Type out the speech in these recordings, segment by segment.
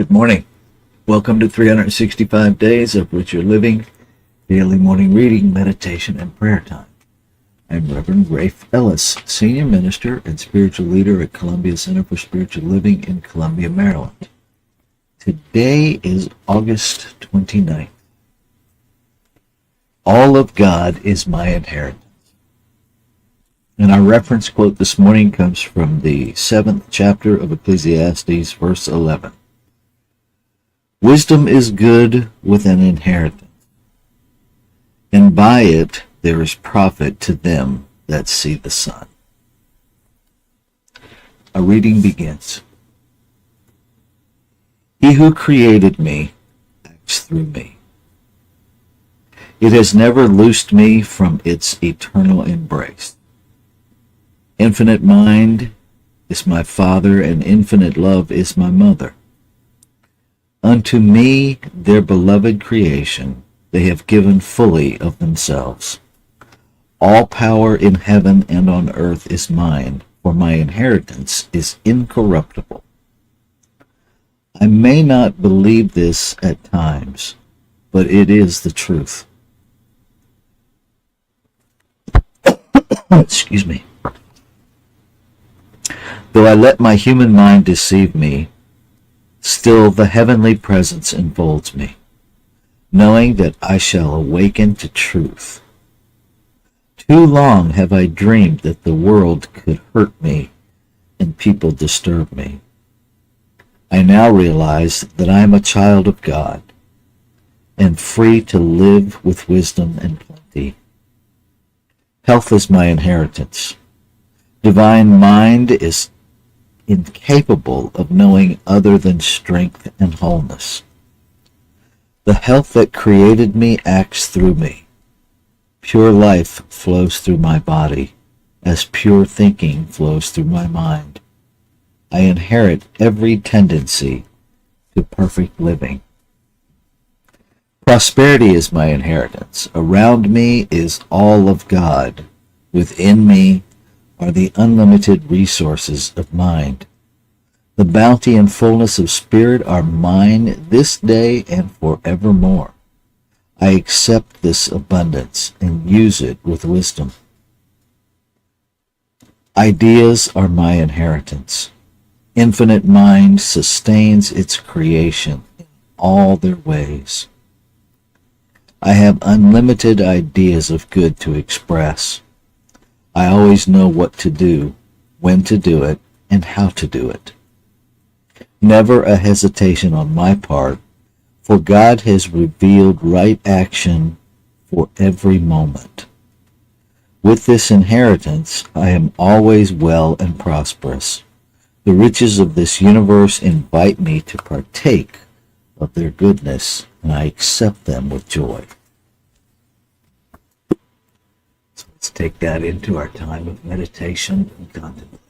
Good morning. Welcome to 365 Days of Richer Living, Daily Morning Reading, Meditation, and Prayer Time. I'm Reverend Rafe Ellis, Senior Minister and Spiritual Leader at Columbia Center for Spiritual Living in Columbia, Maryland. Today is August 29th. All of God is my inheritance. And our reference quote this morning comes from the 7th chapter of Ecclesiastes, verse 11. Wisdom is good with an inheritance, and by it there is profit to them that see the sun. A reading begins. He who created me acts through me. It has never loosed me from its eternal embrace. Infinite mind is my Father, and infinite love is my mother. Unto me, their beloved creation, they have given fully of themselves. All power in heaven and on earth is mine, for my inheritance is incorruptible. I may not believe this at times, but it is the truth. Excuse me. Though I let my human mind deceive me, still the heavenly presence enfolds me, knowing that I shall awaken to truth. Too long have I dreamed that the world could hurt me and people disturb me. I now realize that I am a child of God and free to live with wisdom and plenty. Health is my inheritance. Divine mind is incapable of knowing other than strength and wholeness. The health that created me acts through me. Pure life flows through my body, as pure thinking flows through my mind. I inherit every tendency to perfect living. Prosperity is my inheritance. Around me is all of God. Within me are the unlimited resources of mind. The bounty and fullness of spirit are mine this day and forevermore. I accept this abundance and use it with wisdom. Ideas are my inheritance. Infinite mind sustains its creation in all their ways. I have unlimited ideas of good to express. I always know what to do, when to do it, and how to do it. Never a hesitation on my part, for God has revealed right action for every moment. With this inheritance, I am always well and prosperous. The riches of this universe invite me to partake of their goodness, and I accept them with joy. Let's take that into our time of meditation and contemplation.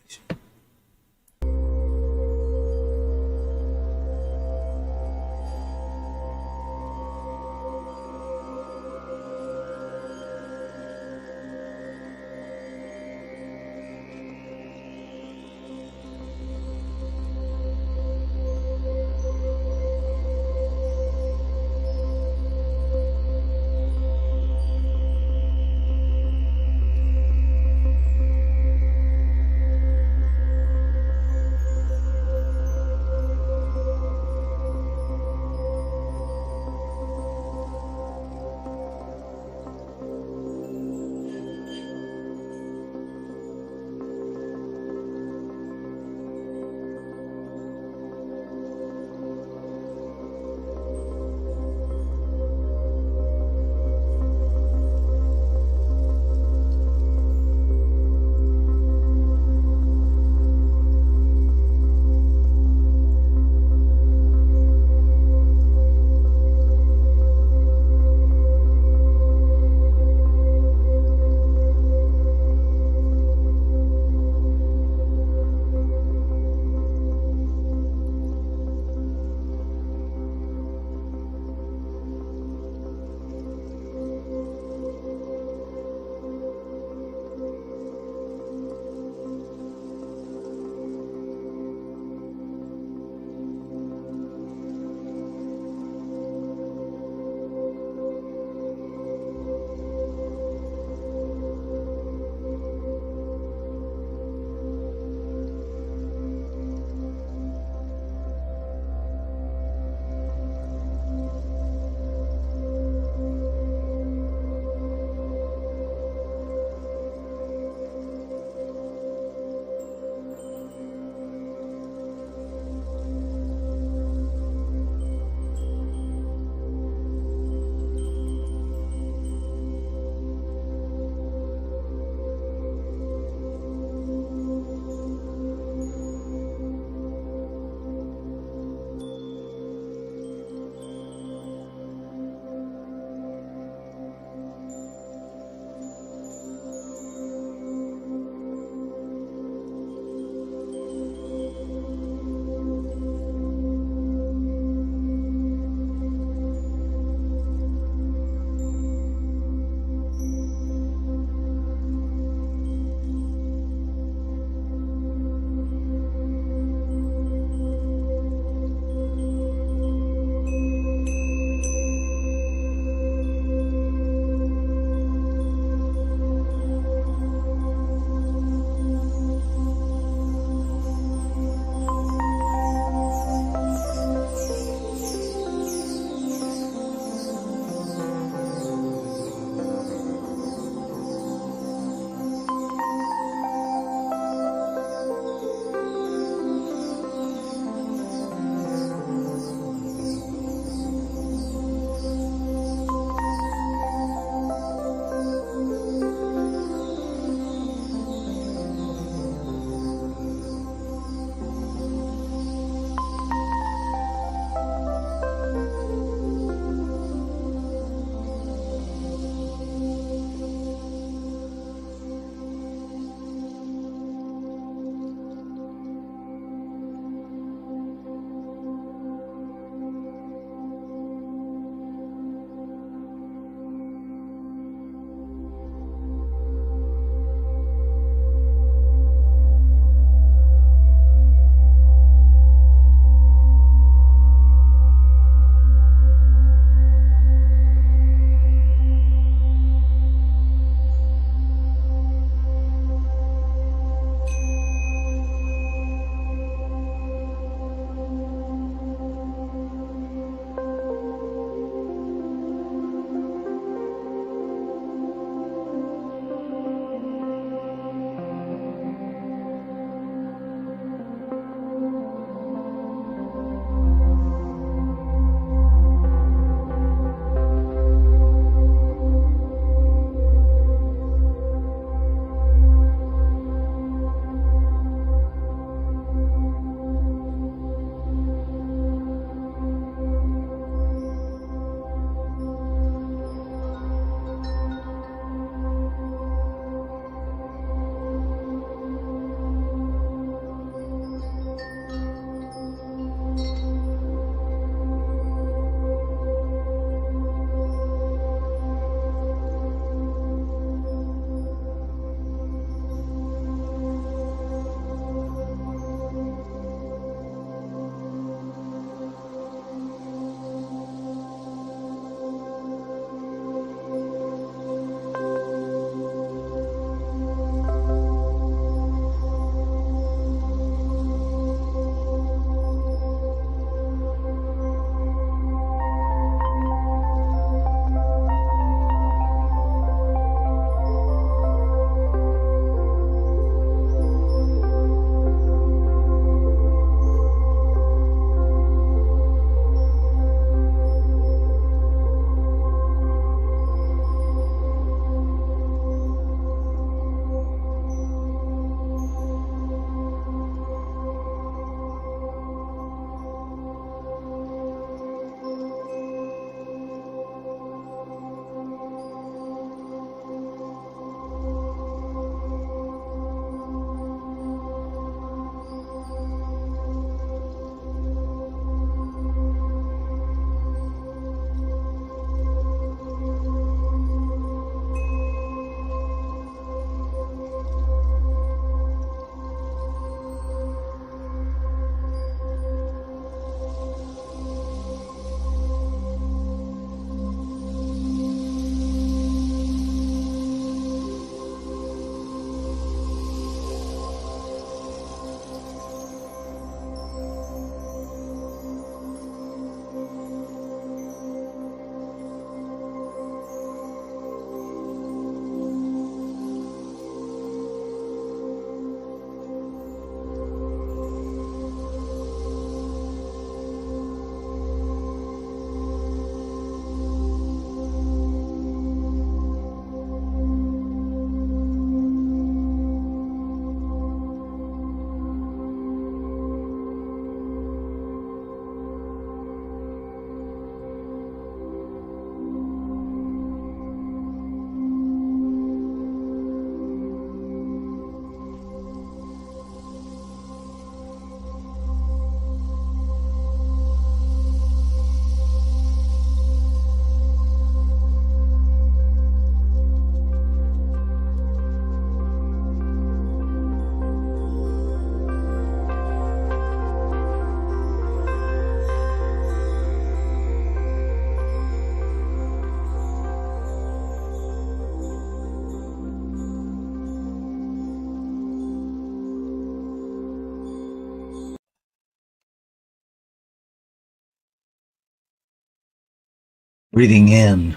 Breathing in,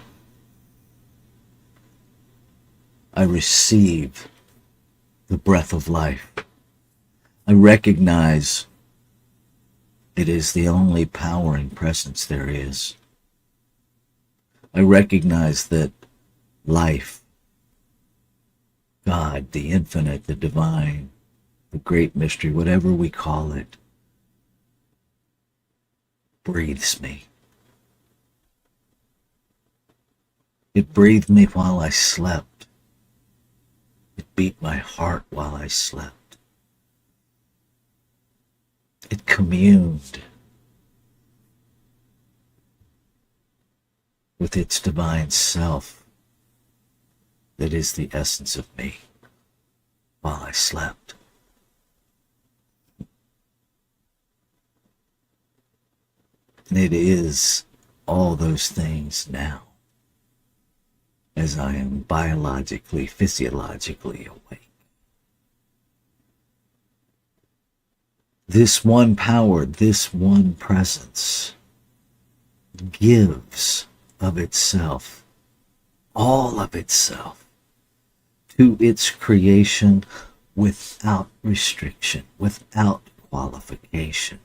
I receive the breath of life. I recognize it is the only powering presence there is. I recognize that life, God, the infinite, the divine, the great mystery, whatever we call it, breathes me. It breathed me while I slept. It beat my heart while I slept. It communed with its divine self that is the essence of me while I slept. And it is all those things now as I am biologically, physiologically awake. This one power, this one presence gives of itself, all of itself, to its creation without restriction, without qualification,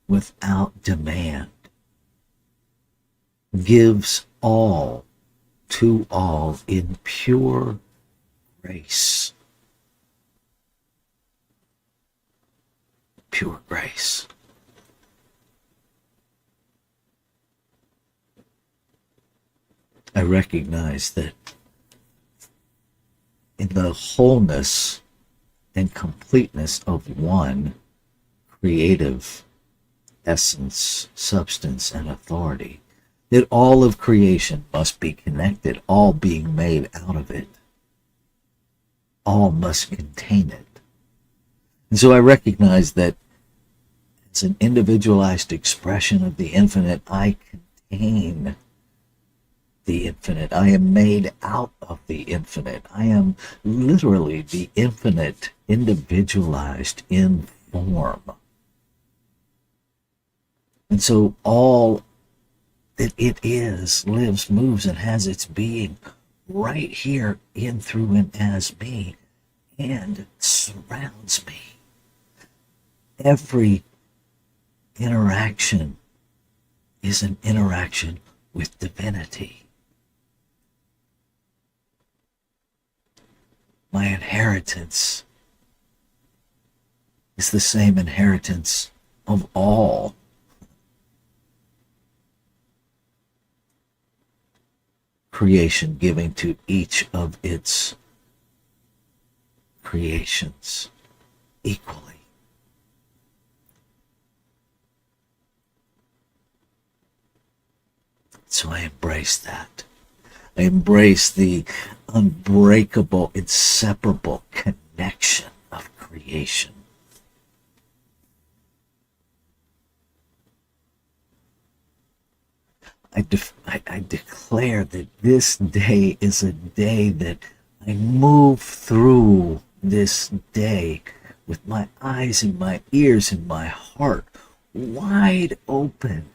without demand, gives all to all in pure grace. Pure grace. I recognize that in the wholeness and completeness of one creative essence, substance, and authority, that all of creation must be connected, all being made out of it. All must contain it. And so I recognize that as an individualized expression of the infinite, I contain the infinite. I am made out of the infinite. I am literally the infinite, individualized in form. And so all that it is, lives, moves, and has its being right here in, through, and as me, and surrounds me. Every interaction is an interaction with divinity. My inheritance is the same inheritance of all. Creation giving to each of its creations equally. So I embrace that. I embrace the unbreakable, inseparable connection of creation. I declare that this day is a day that I move through this day with my eyes and my ears and my heart wide open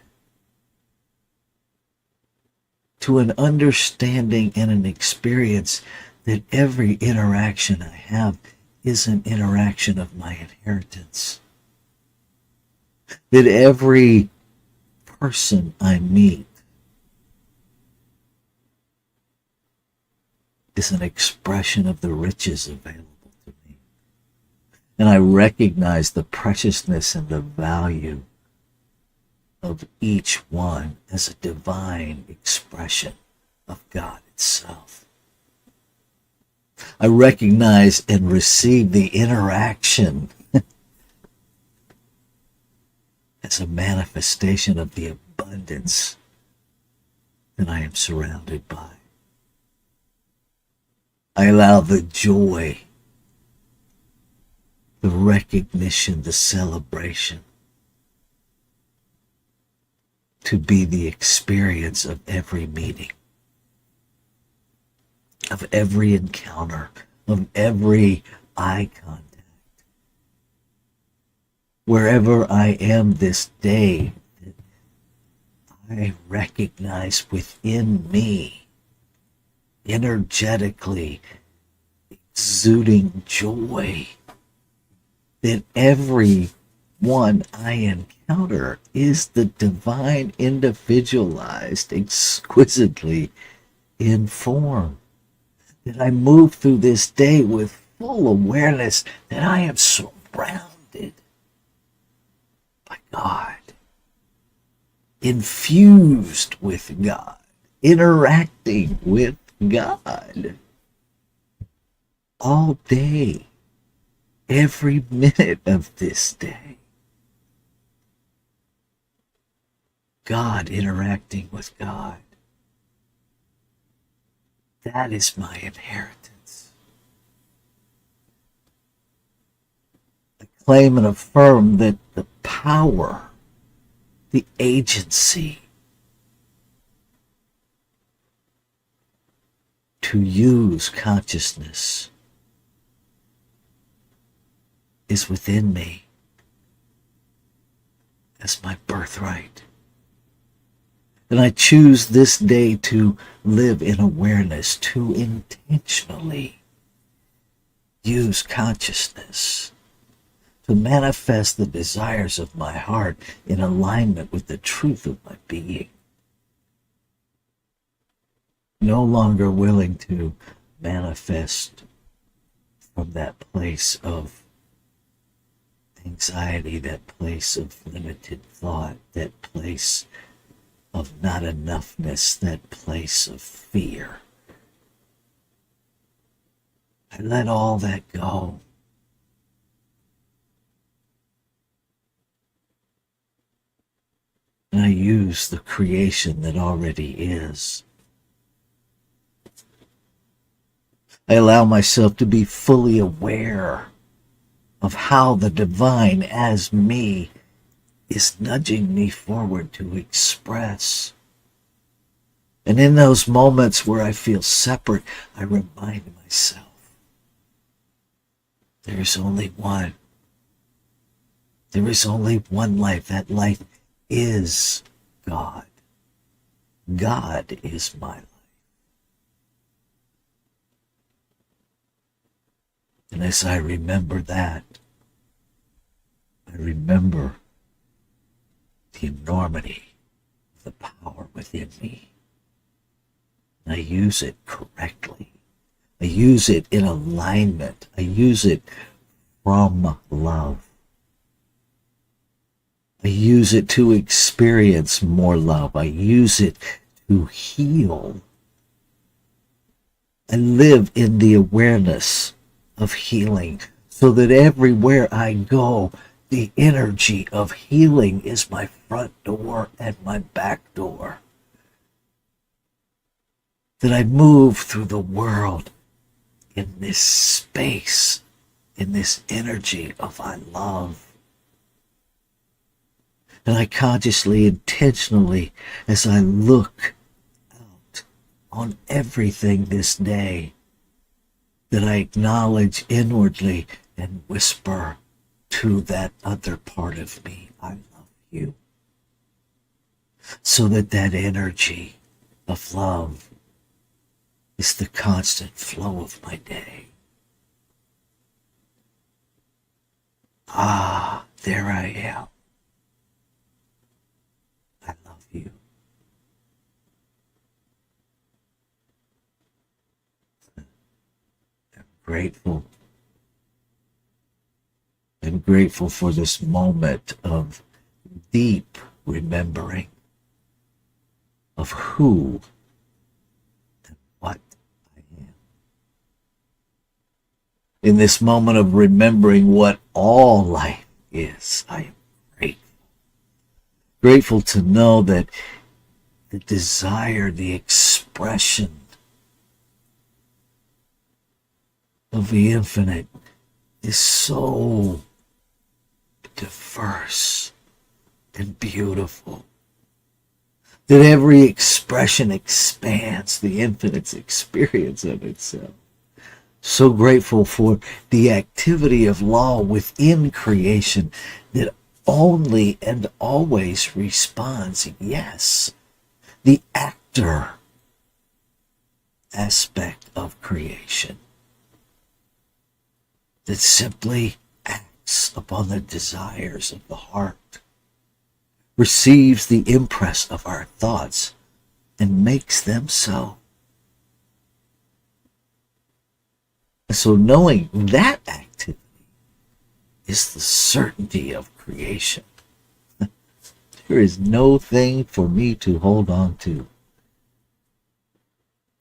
to an understanding and an experience that every interaction I have is an interaction of my inheritance. That every person I meet is an expression of the riches available to me. And I recognize the preciousness and the value of each one as a divine expression of God itself. I recognize and receive the interaction as a manifestation of the abundance that I am surrounded by. I allow the joy, the recognition, the celebration to be the experience of every meeting, of every encounter, of every eye contact. Wherever I am this day, I recognize within me, energetically exuding joy, that every one I encounter is the divine, individualized, exquisitely in form. That I move through this day with full awareness that I am surrounded by God, infused with God, interacting with God all day, every minute of this day. God interacting with God. That is my inheritance. I claim and affirm that the power, the agency to use consciousness is within me as my birthright. And I choose this day to live in awareness, to intentionally use consciousness, to manifest the desires of my heart in alignment with the truth of my being. No longer willing to manifest from that place of anxiety, that place of limited thought, that place of not enoughness, that place of fear. I let all that go. And I use the creation that already is. I allow myself to be fully aware of how the divine as me is nudging me forward to express. And in those moments where I feel separate, I remind myself, there is only one. There is only one life. That life is God. God is my life. And as I remember that, I remember the enormity of the power within me. And I use it correctly. I use it in alignment. I use it from love. I use it to experience more love. I use it to heal. I live in the awareness of healing so that everywhere I go, the energy of healing is my front door and my back door. That I move through the world in this space, in this energy of I love. And I consciously, intentionally, as I look out on everything this day, that I acknowledge inwardly and whisper to that other part of me, I love you. So that that energy of love is the constant flow of my day. Ah, there I am. I love you. I'm grateful. I'm grateful for this moment of deep remembering of who and what I am. In this moment of remembering what all life is, I am grateful. Grateful to know that the desire, the expression of the infinite is so diverse and beautiful that every expression expands the infinite's experience of itself. So grateful for the activity of law within creation, that only and always responds yes. The actor aspect of creation that simply acts upon the desires of the heart, receives the impress of our thoughts and makes them so. So knowing that activity is the certainty of creation. There is no thing for me to hold on to.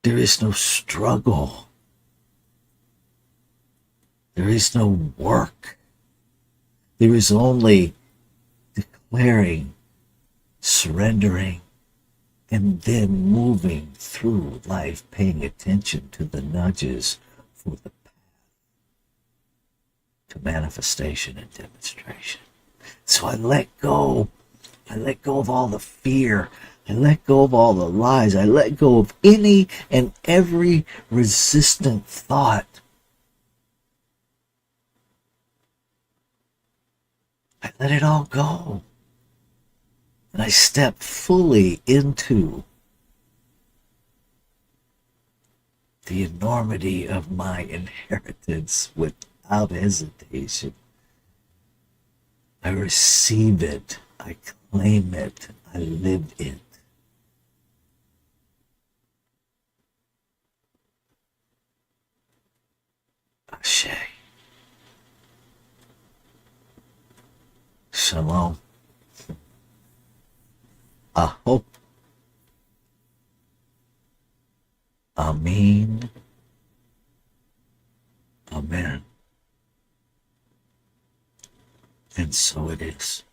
There is no struggle. There is no work. There is only declaring, surrendering, and then moving through life, paying attention to the nudges for the path to manifestation and demonstration. So I let go. I let go of all the fear. I let go of all the lies. I let go of any and every resistant thought. I let it all go. And I step fully into the enormity of my inheritance without hesitation. I receive it. I claim it. I live it. Ashe. Shalom. Aho. Amen. Amen. And so it is.